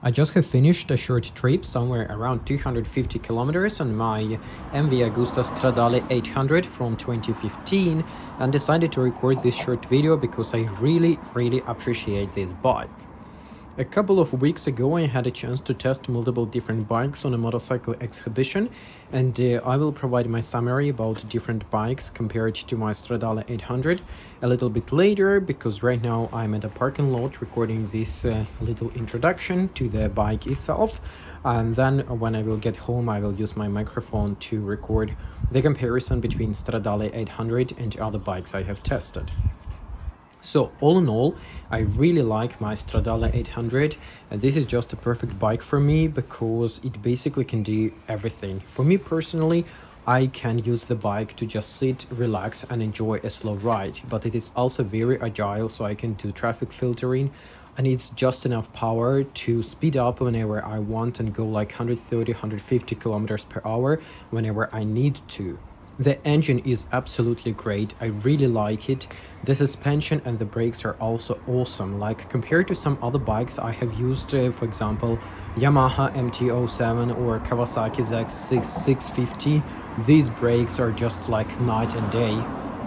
I just have finished a short trip somewhere around 250 kilometers on my MV Agusta Stradale 800 from 2015 and decided to record this short video because I really appreciate this bike. A couple of weeks ago I had a chance to test multiple different bikes on a motorcycle exhibition, and I will provide my summary about different bikes compared to my Stradale 800 a little bit later, because right now I'm at a parking lot recording this little introduction to the bike itself, and then when I will get home I will use my microphone to record the comparison between Stradale 800 and other bikes I have tested. So all in all, I really like my Stradale 800, and this is just a perfect bike for me because it basically can do everything. For me personally, I can use the bike to just sit, relax and enjoy a slow ride, but it is also very agile, so I can do traffic filtering, and it's just enough power to speed up whenever I want and go like 130-150 kilometers per hour whenever I need to. The engine is absolutely great, I really like it. The suspension and the brakes are also awesome. Like compared to some other bikes I have used, for example, Yamaha MT-07 or Kawasaki ZX650, these brakes are just like night and day.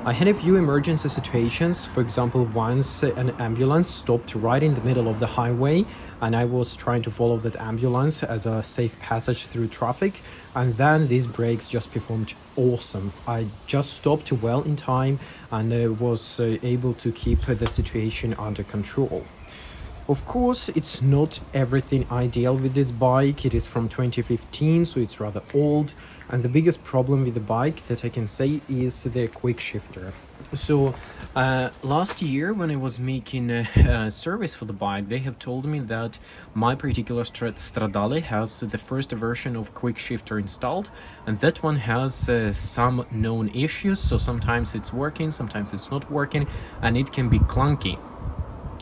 I had a few emergency situations. For example, once an ambulance stopped right in the middle of the highway and I was trying to follow that ambulance as a safe passage through traffic, and then these brakes just performed awesome. I just stopped well in time and was able to keep the situation under control. Of course, it's not everything ideal with this bike. It is from 2015, so it's rather old, and the biggest problem with the bike that I can say is the quick shifter. So last year when I was making a service for the bike, they have told me that my particular Stradale has the first version of quick shifter installed, and that one has some known issues. So sometimes it's working, sometimes it's not working, and it can be clunky.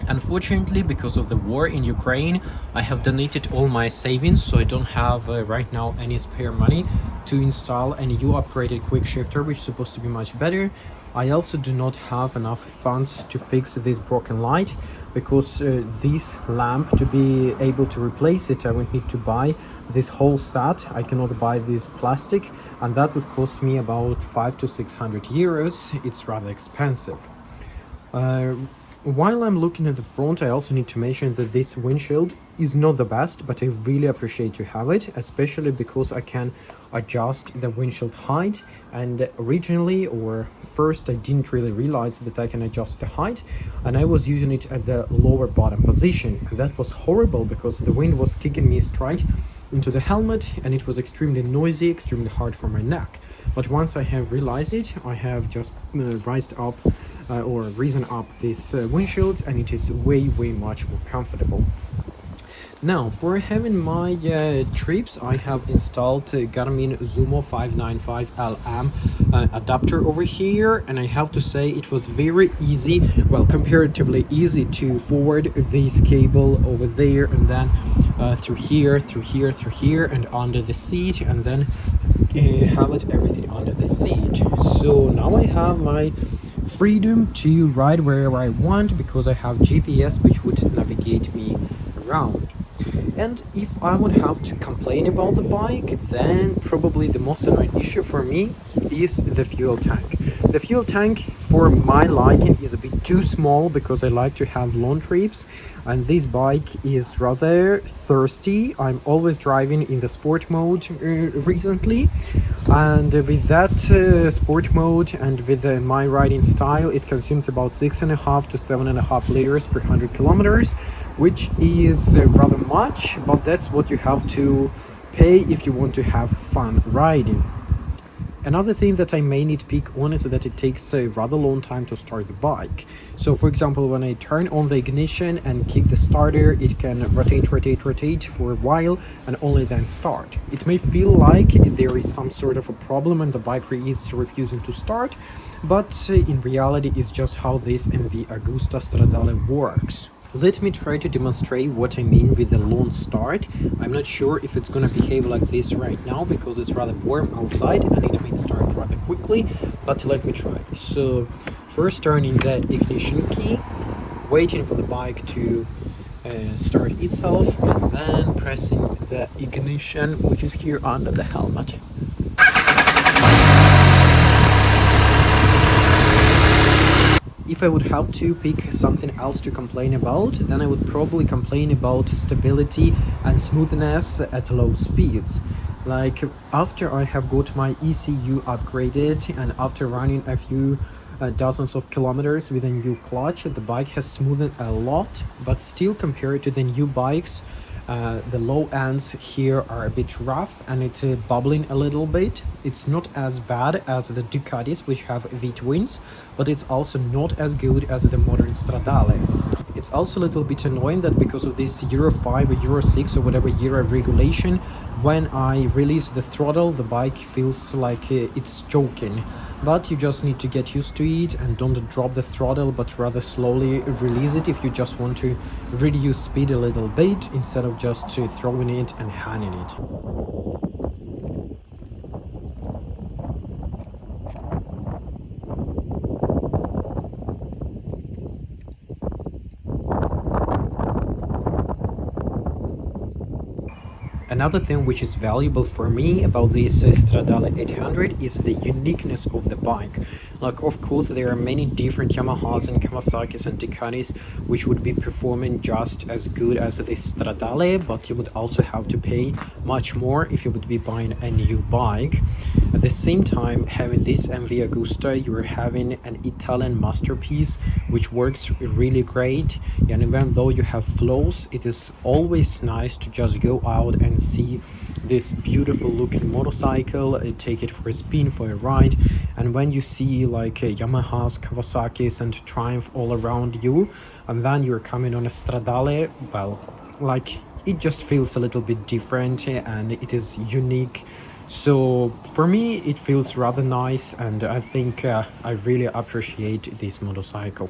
Unfortunately, because of the war in Ukraine, I have donated all my savings, so I don't have right now any spare money to install a new upgraded quick shifter, which is supposed to be much better. I also do not have enough funds to fix this broken light, because this lamp, to be able to replace it, I would need to buy this whole set. I cannot buy this plastic, and that would cost me about 500 to 600 euros. It's rather expensive. While I'm looking at the front, I also need to mention that this windshield is not the best, but I really appreciate to have it, especially because I can adjust the windshield height. And originally, or first, I didn't really realize that I can adjust the height, and I was using it at the lower bottom position, and that was horrible because the wind was kicking me straight into the helmet and it was extremely noisy, extremely hard for my neck. But once I have realized it, I have just raised up or risen up this windshield, and it is way much more comfortable. Now, for having my trips, I have installed Garmin Zumo 595LM adapter over here, and I have to say it was very easy, well, comparatively easy to forward this cable over there and then through here, and under the seat, and then have it everything under the seat. So now I have my freedom to ride wherever I want because I have GPS which would navigate me around. And if I would have to complain about the bike, then probably the most annoying issue for me is the fuel tank. The fuel tank, for my liking, is a bit too small because I like to have long trips, and this bike is rather thirsty. I'm always driving in the sport mode recently, and with that sport mode and with my riding style, it consumes about 6.5 to 7.5 liters per 100 kilometers, which is rather much, but that's what you have to pay if you want to have fun riding. Another thing that I may nitpick on is that it takes a rather long time to start the bike. So for example, when I turn on the ignition and kick the starter, it can rotate for a while and only then start. It may feel like there is some sort of a problem and the bike is refusing to start, but in reality it's just how this MV Agusta Stradale works. Let me try to demonstrate what I mean with the long start. I'm not sure if it's gonna behave like this right now because it's rather warm outside and it may start rather quickly, but let me try. So first turning the ignition key, waiting for the bike to start itself, and then pressing the ignition, which is here under the helmet. If I would have to pick something else to complain about, then I would probably complain about stability and smoothness at low speeds. Like, after I have got my ECU upgraded and after running a few dozens of kilometers with a new clutch, the bike has smoothened a lot, but still compared to the new bikes, the low ends here are a bit rough and it's bubbling a little bit. It's not as bad as the Ducatis, which have V-twins, but it's also not as good as the modern Stradale. It's also a little bit annoying that because of this Euro 5 or Euro 6 or whatever Euro regulation, when I release the throttle, the bike feels like it's choking. But you just need to get used to it and don't drop the throttle, but rather slowly release it if you just want to reduce speed a little bit instead of just throwing it and handing it. Another thing which is valuable for me about this Stradale 800 is the uniqueness of the bike. Like, of course, there are many different Yamahas and Kawasaki's and Ducatis which would be performing just as good as this Stradale, but you would also have to pay much more if you would be buying a new bike. At the same time, having this MV Agusta, you're having an Italian masterpiece which works really great, and even though you have flaws, it is always nice to just go out and see this beautiful looking motorcycle, take it for a spin, for a ride, and when you see like Yamahas, Kawasaki's and Triumph all around you, and then you're coming on a Stradale, well, like, it just feels a little bit different and it is unique. So for me it feels rather nice, and I think I really appreciate this motorcycle.